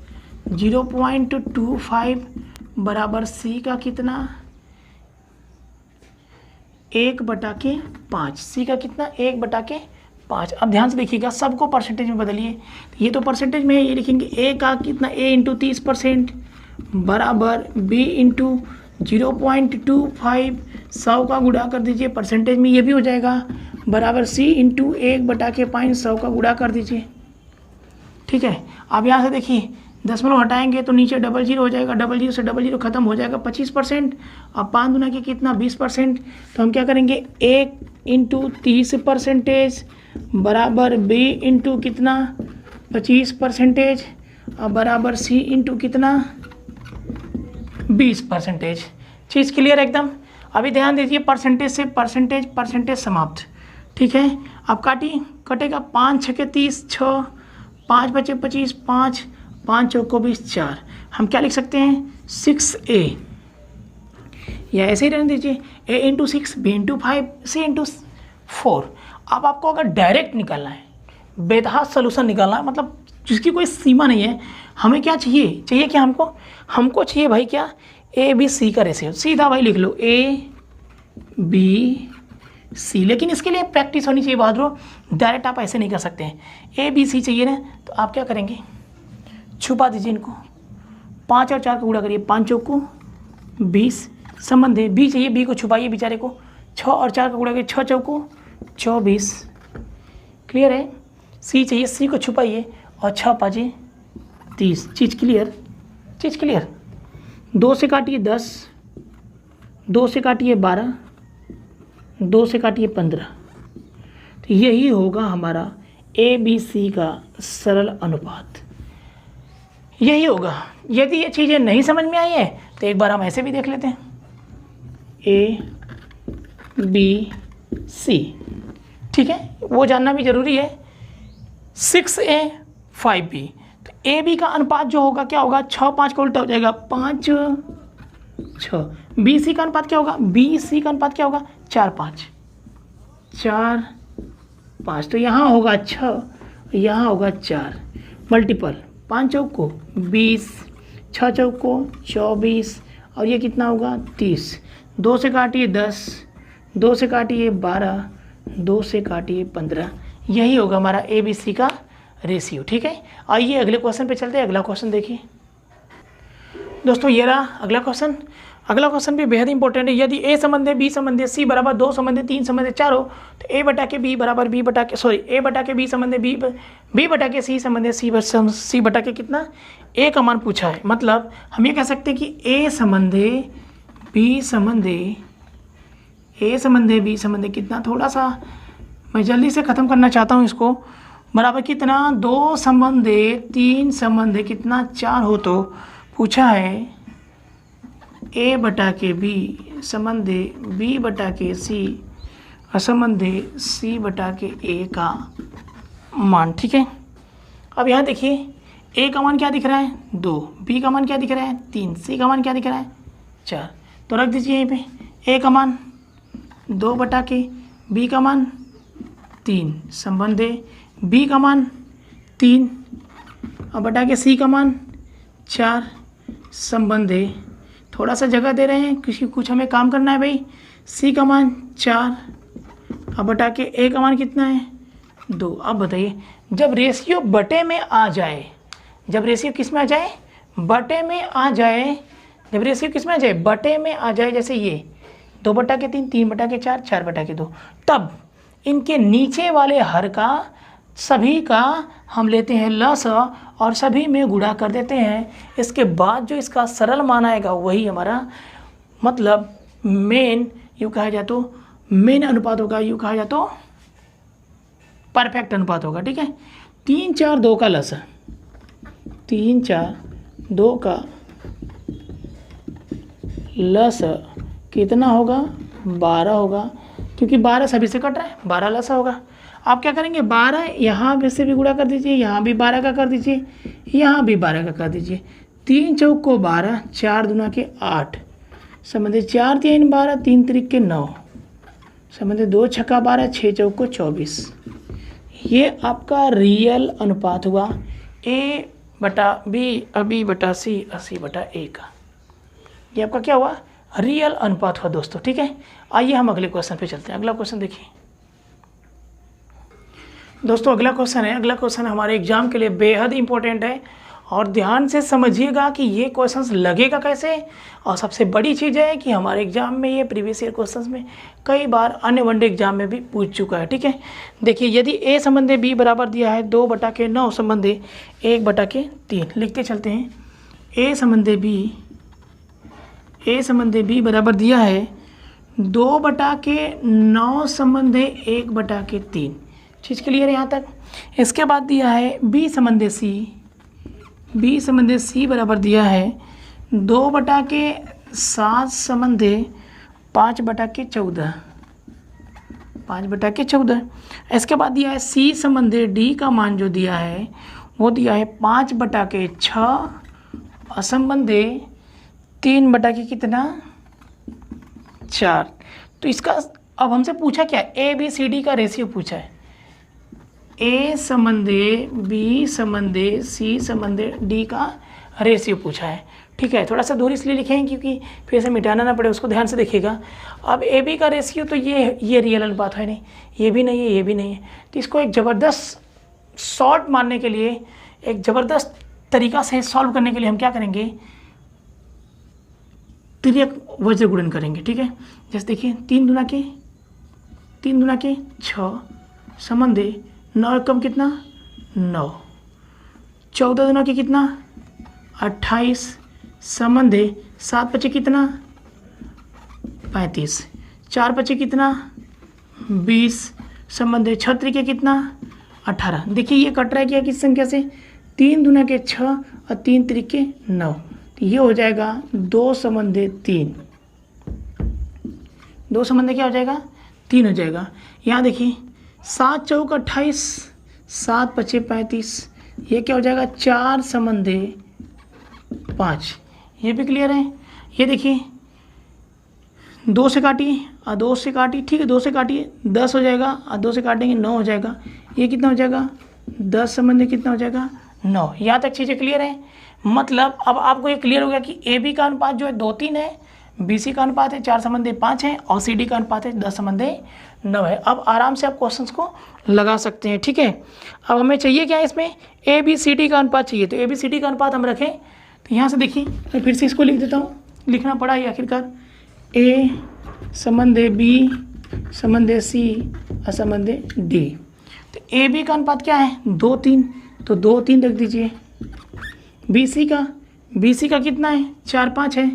0.25 बराबर सी का कितना 1/5, सी का कितना 1/5। अब ध्यान से देखिएगा, सबको परसेंटेज में बदलिए। ये तो परसेंटेज में है, ये लिखेंगे ए का कितना ए इंटू 30% बराबर बी इंटू 0.25, 100 का गुणा कर दीजिए परसेंटेज में, ये भी हो जाएगा बराबर सी इंटू 1/5, 100 का गुणा कर दीजिए। ठीक है, अब यहाँ से देखिए दशमलव हटाएंगे तो नीचे 00 हो जाएगा, 00 से 00 खत्म हो जाएगा 25%। अब 5 दूना के कितना 20%। तो हम क्या करेंगे 1 इंटू 30% बराबर बी इंटू कितना 25% और बराबर सी इंटू कितना 20%। चीज़ क्लियर एकदम। अभी ध्यान दीजिए, परसेंटेज से परसेंटेज समाप्त। ठीक है, अब कटेगा 5 6 के 30, 6 5 बचे 25, 5 5 चौको 20, 4। हम क्या लिख सकते हैं 6a, या ऐसे ही रहने दीजिए a into 6, b into 5, c into 4। अब आपको अगर डायरेक्ट निकालना है, बेतहा सोल्यूशन निकालना है, मतलब जिसकी कोई सीमा नहीं है, हमें क्या चाहिए क्या हमको चाहिए भाई क्या a b c का रेशियो। सीधा भाई लिख लो a b c, लेकिन इसके लिए प्रैक्टिस होनी चाहिए बहादुर, डायरेक्ट आप ऐसे नहीं कर सकते हैं। a b c चाहिए ना, तो आप क्या करेंगे छुपा दीजिए इनको, 5 और 4 का गुणा करिए, 5 चौको 20 संबंध है, b चाहिए b को छुपाइए बेचारे को, 6 और 4 का गुणा करिए, 6 चौको 24। क्लियर है, c चाहिए c को छुपाइए और 6 5 30। चीज़ क्लियर। 2 से काटिए 10, 2 से काटिए 12, 2 से काटिए 15। तो यही होगा हमारा ए बी सी का सरल अनुपात, यही होगा। यदि ये चीज़ें नहीं समझ में आई है तो एक बार हम ऐसे भी देख लेते हैं ए बी सी। ठीक है, वो जानना भी ज़रूरी है। 6a 5b, तो ए बी का अनुपात जो होगा क्या होगा 6 5 का उल्टा हो जाएगा 5 6। बी सी का अनुपात क्या होगा, बी सी का अनुपात क्या होगा 4 5 4 5। तो यहाँ होगा 6, यहाँ होगा 4, मल्टीपल 5 चौको 20, 6 चौको 24 और ये कितना होगा 30। 2 से काटिए 10, 2 से काटिए 12, 2 से काटिए 15। यही होगा हमारा ए बी सी का रेशियो। ठीक है, आइए अगले क्वेश्चन पे चलते हैं। अगला क्वेश्चन देखिए दोस्तों, ये रहा अगला क्वेश्चन। अगला क्वेश्चन भी बेहद इंपॉर्टेंट है। यदि ए संबंध है बी संबंध है सी बराबर 2 संबंध है 3 संबंध है 4 हो, तो ए बटा के बी बराबर ए बटा के बी संबंध है बी बटा के सी संबंध है सी बटा के कितना ए का मान पूछा है। मतलब हम ये कह सकते हैं कि ए संबंध है बी संबंध है बी संबंध है कितना, थोड़ा सा मैं जल्दी से ख़त्म करना चाहता हूँ इसको, बराबर कितना 2 संबंध है 3 संबंध है कितना 4 हो। तो पूछा है ए बटा के बी संबंध बी बटा के सी असंबंध सी बटा के ए का मान। ठीक है, अब यहाँ देखिए ए का मान क्या दिख रहा है 2, बी का मान क्या दिख रहा है 3, सी का मान क्या दिख रहा है 4। तो रख दीजिए यहीं पे ए का मान 2 बटा के बी का मान 3 संबंध बी का मान 3 और बटा के सी का मान 4 संबंध थोड़ा सा जगह दे रहे हैं क्योंकि कुछ हमें काम करना है भाई। सी का मान 4 अब बटा के ए का मान कितना है 2। अब बताइए जब रेशियो बटे में आ जाए, जब रेशियो किस में आ जाए बटे में आ जाए, जब रेशियो किस में आ जाए बटे में आ जाए, जैसे ये 2 बटा के 3, 3 बटा के 4, 4 बटा के 2, तब इनके नीचे वाले हर का सभी का हम लेते हैं लस और सभी में गुणा कर देते हैं। इसके बाद जो इसका सरल मान आएगा वही हमारा मतलब मेन यूँ कहा जाए तो मेन अनुपात होगा, यूँ कहा जाए तो परफेक्ट अनुपात होगा। ठीक है, 3 4 2 का लस, 3 4 2 का लस कितना होगा 12 होगा क्योंकि 12 सभी से कट रहा है, 12 लसा होगा। आप क्या करेंगे, 12 यहाँ भी से भी गुणा कर दीजिए, यहाँ भी 12 का कर दीजिए, यहाँ भी 12 का कर दीजिए। 3 चौक को 12, 4 दूना के 8, समझे 4 3 12, 3 त्रिक के 9, समझे 2 छक्का 12, 6 चौक को 24। ये आपका रियल अनुपात हुआ A/B/B/C 80/A का। ये आपका क्या हुआ, रियल अनुपात हुआ दोस्तों। ठीक है, आइए हम अगले क्वेश्चन पे चलते हैं। अगला क्वेश्चन देखिए दोस्तों, अगला क्वेश्चन है, अगला क्वेश्चन हमारे एग्जाम के लिए बेहद इंपॉर्टेंट है और ध्यान से समझिएगा कि ये क्वेश्चंस लगेगा कैसे। और सबसे बड़ी चीज़ है कि हमारे एग्जाम में ये प्रीवियस ईयर क्वेश्चंस में कई बार अन्य वनडे एग्जाम में भी पूछ चुका है। ठीक है, देखिए यदि A संबंधी B बराबर दिया है 2/9 संबंधी 1/3, लिखते चलते हैं। A संबंधी B बराबर दिया है 2/9 संबंधी 1/3। चीज़ क्लियर है यहाँ तक। इसके बाद दिया है B संबंधी C बराबर दिया है 2/7 संबंधी 5/14, 5/14। इसके बाद दिया है C संबंधी D का मान जो दिया है वो दिया है 5/6 असंबंधी 3/4। तो इसका अब हमसे पूछा क्या, ABCD का रेशियो पूछा है। A संबंधी B संबंधी C संबंधी D का रेशियो पूछा है। ठीक है, थोड़ा सा दूर इसलिए लिखें क्योंकि फिर से मिटाना ना पड़े, उसको ध्यान से देखिएगा। अब AB का रेशियो तो ये रियल अनुपात है नहीं, ये भी नहीं है, ये भी नहीं है। तो इसको एक ज़बरदस्त शॉर्ट मारने के लिए, एक ज़बरदस्त तरीका से सॉल्व करने के लिए हम क्या करेंगे, तिर्यक वज्र गुणन करेंगे। ठीक है, जैसे देखिए 3 दूना के 6 संबंधी 9 कम कितना 9, 14 दूना के कितना 28 संबंधी 7 पचे कितना 35, 4 पचे कितना 20 संबंधी 6 त्रिके कितना 18। देखिए ये कट रहा है क्या किस संख्या से, 3 दूना के 6 और 3 त्रिके 9। तो ये हो जाएगा 2 संबंधी 3, 2 संबंधी क्या हो जाएगा 3 हो जाएगा। यहाँ देखिए 7 चौक 28, 7 पचे 35, ये क्या हो जाएगा 4 संबंधी 5। ये भी क्लियर है। ये देखिए 2 से काटिए और 2 से काटिए, ठीक है 2 से काटिए 10 हो जाएगा और 2 से काटेंगे 9 हो जाएगा। ये कितना हो जाएगा 10 संबंधी कितना हो जाएगा 9। यहाँ तक चीज़ें क्लियर है। मतलब अब आपको ये क्लियर हो गया कि AB का अनुपात जो है 2:3 है, BC का अनुपात है 4 संबंधी 5 है और CD का अनुपात है 10 संबंधी 9 है। अब आराम से आप क्वेश्चंस को लगा सकते हैं। ठीक है, अब हमें चाहिए क्या इसमें, ABCD का अनुपात चाहिए। तो ABCD का अनुपात हम रखें तो यहाँ से देखिए, मैं फिर से इसको लिख देता हूँ, लिखना पड़ा ही आखिरकार। A संबंधी B संबंधी C और संबंधी D। तो AB का अनुपात क्या है 2:3, तो 2:3 रख दीजिए। BC का कितना है 4-5 है,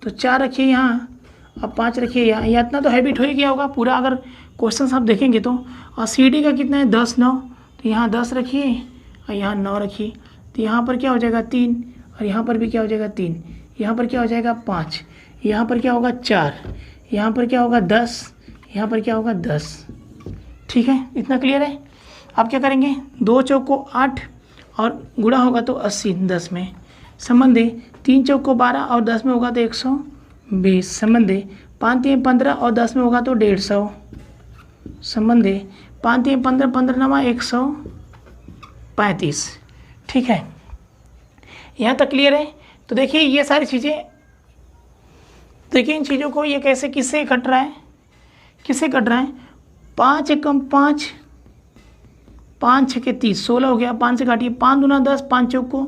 तो 4 रखिए यहाँ और 5 रखिए यहाँ। यहाँ इतना तो हैबिट हो ही गया होगा पूरा, अगर क्वेश्चन आप देखेंगे तो। और CD का कितना है 10-9, तो यहाँ 10 रखिए और यहाँ 9 रखिए। तो यहाँ पर क्या हो जाएगा 3 और यहाँ पर भी क्या हो जाएगा 3, यहाँ पर क्या हो जाएगा 5, यहाँ पर क्या होगा 4, यहाँ पर क्या होगा 10, यहाँ पर क्या होगा 10। ठीक है, इतना क्लियर है। आप क्या करेंगे 2 चौक को 8 और गुणा होगा तो 80 10 में, संबंधी 3 चौक को 12 और 10 में होगा तो 120, संबंधी 5 3 15 और 10 में होगा तो 150, संबंधी 5 3 15 15 9 135। ठीक है, यहाँ तक क्लियर है। तो देखिए ये सारी चीज़ें, देखिए इन चीज़ों को ये कैसे किससे कट रहा है, 5 एकम 5, 5 6 के 30, 16 हो गया। 5 से काटिए, 5 दूना 10, 5 चौक को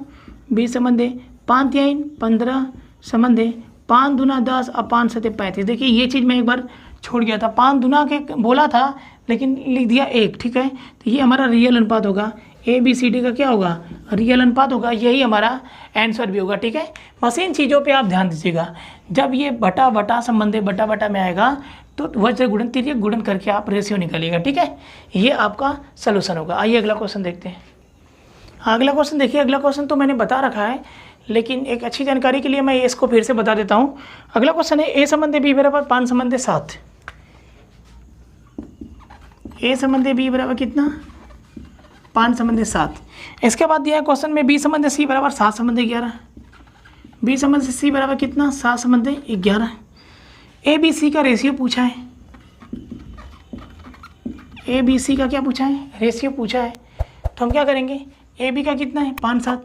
20 संबंधे, 5 3 15 संबंधे, 5 दूना 10 और 5 7 35। देखिए ये चीज़ मैं एक बार छोड़ गया था, 5 दूना के बोला था लेकिन लिख दिया 1। ठीक है, तो ये हमारा रियल अनुपात होगा। ABCD का क्या होगा रियल अनुपात होगा, यही हमारा आंसर भी होगा। ठीक है, बस इन चीज़ों पे आप ध्यान दीजिएगा। जब ये बटा बटा संबंधी बटा बटा में आएगा तो वज्र गुणन तिर्यक गुणन करके आप रेशियो निकालिएगा। ठीक है, ये आपका सलूशन होगा। आइए अगला क्वेश्चन देखते हैं। अगला क्वेश्चन देखिए, अगला क्वेश्चन तो मैंने बता रखा है लेकिन एक अच्छी जानकारी के लिए मैं इसको फिर से बता देता हूँ। अगला क्वेश्चन है A संबंधी B बराबर 5 संबंधी 7। ए संबंधी बी बराबर कितना 5 संबंधी 7। इसके बाद दिया है क्वेश्चन में बी संबंधी सी बराबर 7 संबंधी 11। बी संबंधी सी बराबर कितना 7 संबंधी 11। ए बी सी का रेशियो पूछा है, ए बी सी का क्या पूछा है, रेशियो पूछा है। तो हम क्या करेंगे, ए बी का कितना है 5 7।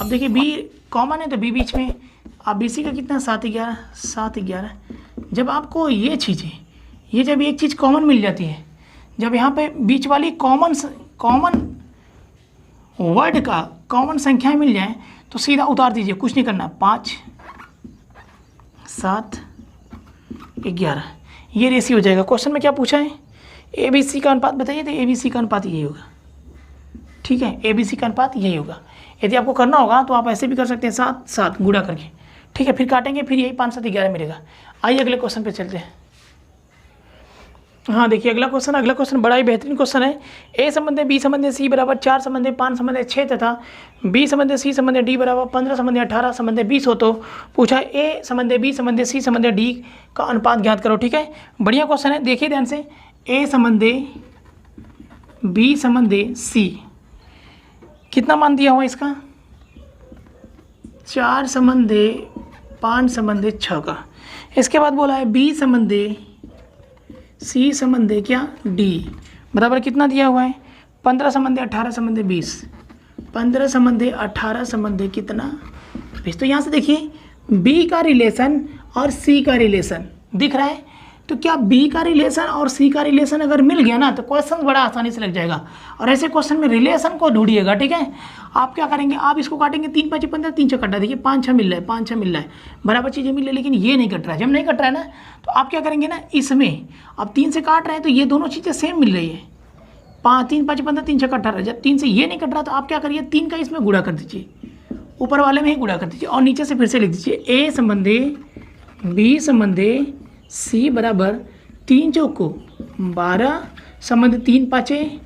अब देखिए बी कॉमन है तो बी बीच में, अब बी सी का कितना 7 11 7 11। जब आपको ये चीज़ें, ये जब एक चीज़ कॉमन मिल जाती है, जब यहाँ पे बीच वाली कॉमन वर्ड का कॉमन संख्याएं मिल जाएं तो सीधा उतार दीजिए, कुछ नहीं करना। 5 7 11 ये रेशियो हो जाएगा। क्वेश्चन में क्या पूछा है, ए बी सी का अनुपात बताइए, तो ए बी सी का अनुपात यही होगा। ठीक है, ए बी सी का अनुपात यही होगा। यदि आपको करना होगा तो आप ऐसे भी कर सकते हैं 7 7 गुणा करके। ठीक है, फिर काटेंगे, फिर यही 5 7 11 मिलेगा। आइए अगले क्वेश्चन पे चलते हैं। हाँ देखिए अगला क्वेश्चन बड़ा ही बेहतरीन क्वेश्चन है। ए संबंधी बी संबंधी सी बराबर 4 संबंधी 5 संबंधी 6 तथा बी संबंधी सी संबंधी डी बराबर 15 संबंधी 18 संबंधी 20 हो तो पूछा ए संबंधी बी संबंधी सी संबंधी डी का अनुपात ज्ञात करो। ठीक है, बढ़िया क्वेश्चन है, देखिए ध्यान से। ए संबंधी बी संबंधी सी कितना मान दिया हुआ इसका 4 संबंधी 5 संबंधी 6 का। इसके बाद बोला है बी संबंधी सी संबंधी क्या डी बराबर कितना दिया हुआ है 15 संबंधी 18 संबंधी 20। 15 संबंधी 18 संबंधी कितना 20। तो यहाँ से देखिए बी का रिलेशन और सी का रिलेशन दिख रहा है। तो क्या बी का रिलेशन और सी का रिलेशन अगर मिल गया ना तो क्वेश्चन बड़ा आसानी से लग जाएगा। और ऐसे क्वेश्चन में रिलेशन को ढूंढिएगा। ठीक है, आप क्या करेंगे, आप इसको काटेंगे 3 5 15 3 6 कटा, देखिए 5 6 मिल रहा है, 5 6 मिल रहा है, बराबर चीज़ें मिल रही है, लेकिन ये नहीं कट रहा है। जब नहीं कट रहा है ना तो आप क्या करेंगे ना, इसमें अब 3 से काट रहे हैं तो ये दोनों चीज़ें सेम मिल रही है। 3 5 15 3 6 18। जब 3 से ये नहीं कट रहा तो आप क्या करिए 3 का इसमें गुणा कर दीजिए, ऊपर वाले में ही गुणा कर दीजिए और नीचे से फिर से लिख दीजिए ए संबंधी बी संबंधी सी बराबर 3 चौको 12 संबंधी 3 पाँचे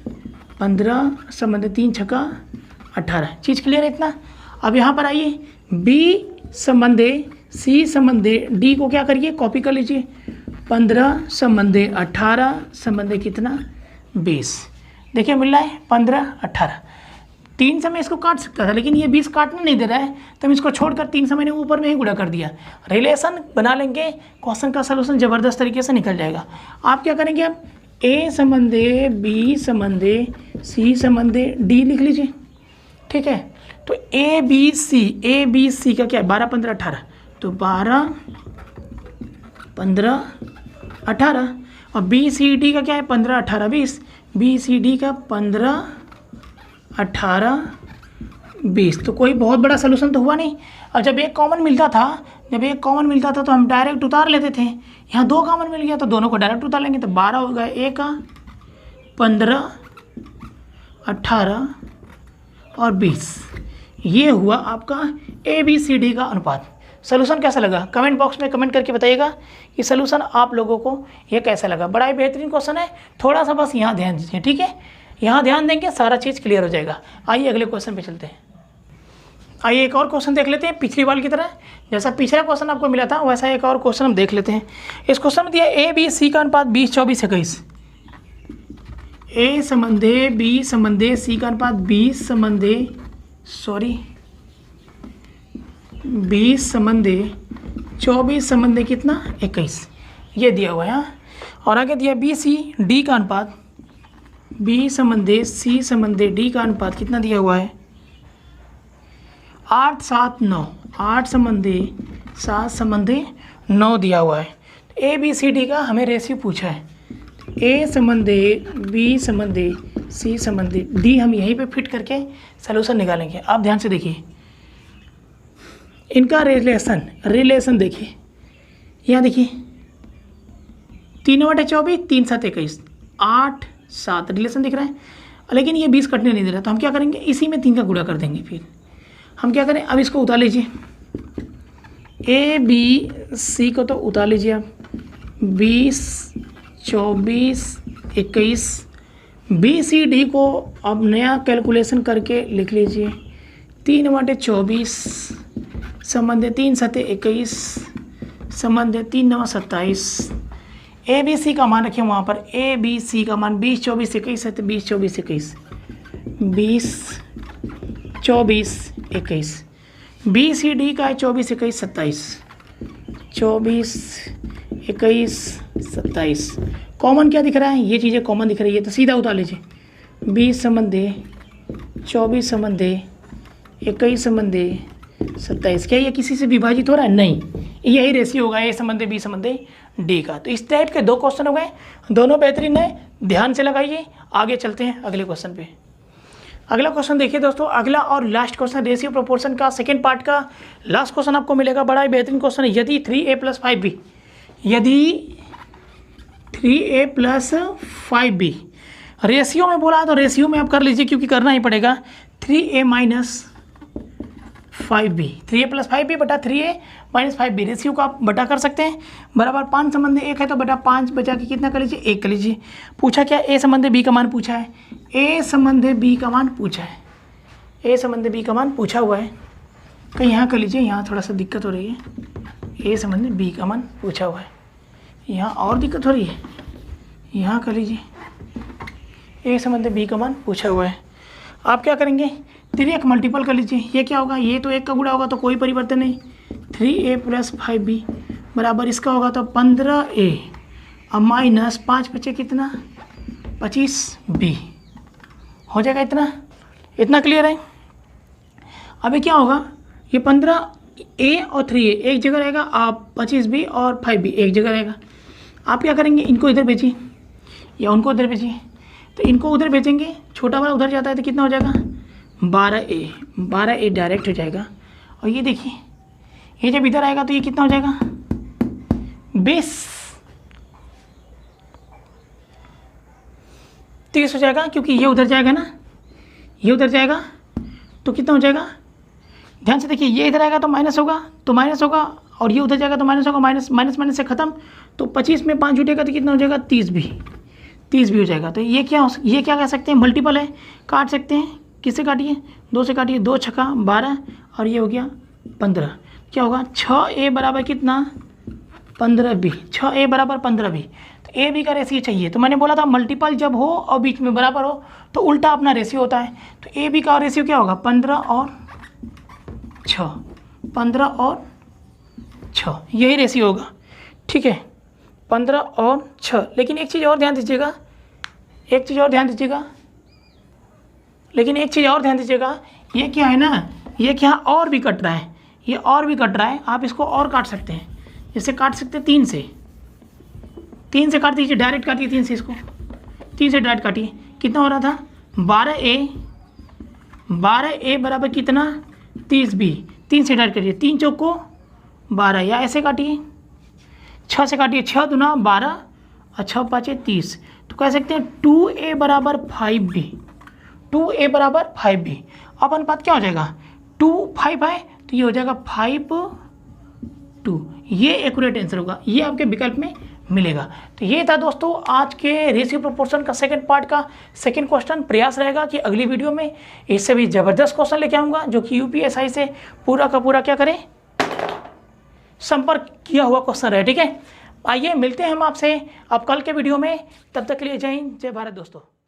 15 संबंधी 3 छक्का 18। चीज़ क्लियर है इतना। अब यहाँ पर आइए बी संबंधी सी संबंधी डी को क्या करिए कॉपी कर लीजिए। 15 संबंधी 18 संबंधी कितना 20। देखिए मिल रहा है 15 18। 3 से मैं इसको काट सकता था लेकिन ये 20 काटने नहीं दे रहा है तो मैं इसको छोड़कर 3 से मैंने ऊपर में ही गुणा कर दिया। रिलेशन बना लेंगे, क्वेश्चन का सलूशन ज़बरदस्त तरीके से निकल जाएगा। आप क्या करेंगे, अब ए संबंधी बी संबंधी सी संबंधी डी लिख लीजिए। ठीक है, तो ए बी सी का क्या है 12 15 18। तो 12 15 18 और बी सी डी का क्या है 15 18 20। बी सी डी का 15 18 20। तो कोई बहुत बड़ा सलूशन तो हुआ नहीं। और जब एक कॉमन मिलता था तो हम डायरेक्ट उतार लेते थे। यहाँ 2 कॉमन मिल गया तो दोनों को डायरेक्ट उतार लेंगे। तो 12 हो गया ए का 15 18 और 20। ये हुआ आपका ए बी सी डी का अनुपात। सलूशन कैसा लगा कमेंट बॉक्स में कमेंट करके बताइएगा कि सलूशन आप लोगों को ये कैसा लगा। बड़ा ही बेहतरीन क्वेश्चन है, थोड़ा सा बस यहाँ ध्यान दीजिए। ठीक है, यहाँ ध्यान देंगे सारा चीज़ क्लियर हो जाएगा। आइए अगले क्वेश्चन पे चलते हैं। आइए एक और क्वेश्चन देख लेते हैं पिछली बार की तरह। जैसा पिछला क्वेश्चन आपको मिला था वैसा एक और क्वेश्चन हम देख लेते हैं। इस क्वेश्चन में दिया ए बी सी का अनुपात 20 24 21। ए संबंधी बी संबंधी सी का अनुपात 20 संबंधी 24 संबंधी कितना 21 ये दिया हुआ है। और आगे दिया बी सी डी का अनुपात, बी संबंधी सी संबंधी डी का अनुपात कितना दिया हुआ है 8 7 9। 8 संबंधी 7 संबंधी 9 दिया हुआ है। ए बी सी डी का हमें रेशियो पूछा है। ए संबंधी बी संबंधी सी संबंधी डी हम यहीं पे फिट करके सलूशन निकालेंगे। आप ध्यान से देखिए इनका रिलेशन देखिए। यहाँ देखिए 3/24 3 7 21 8 7 रिलेशन दिख रहा है, लेकिन ये 20 कटने नहीं दे रहा। तो हम क्या करेंगे इसी में 3 का गुणा कर देंगे। फिर हम क्या करें, अब इसको उतार लीजिए। ए बी सी को तो उतार लीजिए आप 20 24 21। बी सी डी को अब नया कैलकुलेशन करके लिख लीजिए 3/24 संबंध 3 7 21 संबंध 3 9 27। ए बी सी का मान रखिए वहाँ पर, ए बी सी का मान 20 24 21 है, तो 20 24 21, 20 24 21, बी सी डी का है 24 21 27, 24 21 27, कॉमन क्या दिख रहा है, ये चीज़ें कॉमन दिख रही है, तो सीधा उतार लीजिए, 20 संबंधे 24 संबंधे 21 संबंधे 27, क्या ये किसी से विभाजित हो रहा है? नहीं, यही रेशियो होगा ए संबंधे बी संबंधे डी का। तो इस टाइप के 2 क्वेश्चन हो गए, दोनों बेहतरीन है, ध्यान से लगाइए। आगे चलते हैं अगले क्वेश्चन पे। अगला क्वेश्चन देखिए दोस्तों, अगला और लास्ट क्वेश्चन रेशियो प्रोपोर्शन का सेकेंड पार्ट का लास्ट क्वेश्चन आपको मिलेगा। बड़ा ही बेहतरीन क्वेश्चन है। यदि 3a + 5b, यदि 3a + 5b रेशियो में बोला है तो रेशियो में आप कर लीजिए, क्योंकि करना ही पड़ेगा। 3a - 5b, 3a + 5b बटा 3a - 5b रेशियो को आप बटा कर सकते हैं। बराबर 5 संबंधे 1 है तो बटा 5 बचा के कितना कर लीजिए, 1 कर लीजिए। पूछा क्या, ए संबंधे बी का मान पूछा है, ए संबंधे बी का मान पूछा है, ए संबंधे बी का मान पूछा हुआ है। कहीं यहाँ कर लीजिए, यहाँ थोड़ा सा दिक्कत हो रही है। ए संबंधे बी का मान पूछा हुआ है, यहाँ और दिक्कत हो रही है, यहाँ कर लीजिए। ए संबंधे बी का मान पूछा हुआ है। आप क्या करेंगे, 3 मल्टीपल कर लीजिए। ये क्या होगा, ये तो 1 का गुणा होगा तो कोई परिवर्तन नहीं। 3a + 5b बराबर इसका होगा तो 15a और माइनस 5 बचे कितना, 25b हो जाएगा। इतना क्लियर है। अभी क्या होगा, ये 15a और 3a एक जगह रहेगा, आप 25b और 5b एक जगह रहेगा। आप क्या करेंगे, इनको इधर भेजिए या उनको उधर भेजिए। तो इनको उधर भेजेंगे, छोटा वाला उधर जाता है तो कितना हो जाएगा, 12a डायरेक्ट हो जाएगा। और ये देखिए, ये जब इधर आएगा तो ये कितना हो जाएगा, 30 हो जाएगा, क्योंकि ये उधर जाएगा ना, ये उधर जाएगा तो कितना हो जाएगा। ध्यान से देखिए, ये इधर आएगा तो माइनस होगा, तो माइनस होगा, और ये उधर जाएगा तो माइनस होगा, माइनस माइनस से खत्म। तो 25 में 5 जुटेगा तो कितना हो जाएगा, 30 भी हो जाएगा। तो ये क्या कह सकते हैं, मल्टीपल है, काट सकते हैं। किससे काटिए, 2 से काटिए, 2 छक्का 12 और ये हो गया 15। क्या होगा, 6a बराबर कितना, 15b, 6a बराबर 15b। तो ए बी का रेशियो चाहिए। तो मैंने बोला था मल्टीपल जब हो और बीच में बराबर हो तो उल्टा अपना रेशियो होता है। तो ए बी का रेशियो क्या होगा, 15 और 6, 15 और 6 यही रेशियो होगा। ठीक है, 15 और 6। लेकिन एक चीज़ और ध्यान दीजिएगा, ये क्या है ना, ये क्या और भी कट रहा है, ये और भी कट रहा है। आप इसको और काट सकते हैं, जैसे काट सकते हैं 3 से काट दीजिए, डायरेक्ट काटिए 3 से, इसको 3 से डायरेक्ट काटिए। कितना हो रहा था, 12a बराबर कितना, 30b। 3 से डायरेक्ट करिए, 3 चौको 12, या ऐसे काटिए, 6 से काटिए, 6 दूना 12 और 6 5 30। तो कह सकते हैं 2a बराबर 5b, 2a बराबर 5b। अब अनुपात क्या हो जाएगा, 2 5 है तो ये हो जाएगा 5 2। ये एक्यूरेट आंसर होगा, ये आपके विकल्प में मिलेगा। तो ये था दोस्तों आज के रेशियो प्रोपोर्शन का सेकंड पार्ट का सेकंड क्वेश्चन। प्रयास रहेगा कि अगली वीडियो में इससे भी ज़बरदस्त क्वेश्चन लेके आऊँगा, जो कि यूपीएससी से पूरा का पूरा क्या करें, संपर्क किया हुआ क्वेश्चन रहे। ठीक है, आइए मिलते हैं हम आपसे अब कल के वीडियो में। तब तक के लिए जय हिंद, जय भारत दोस्तों।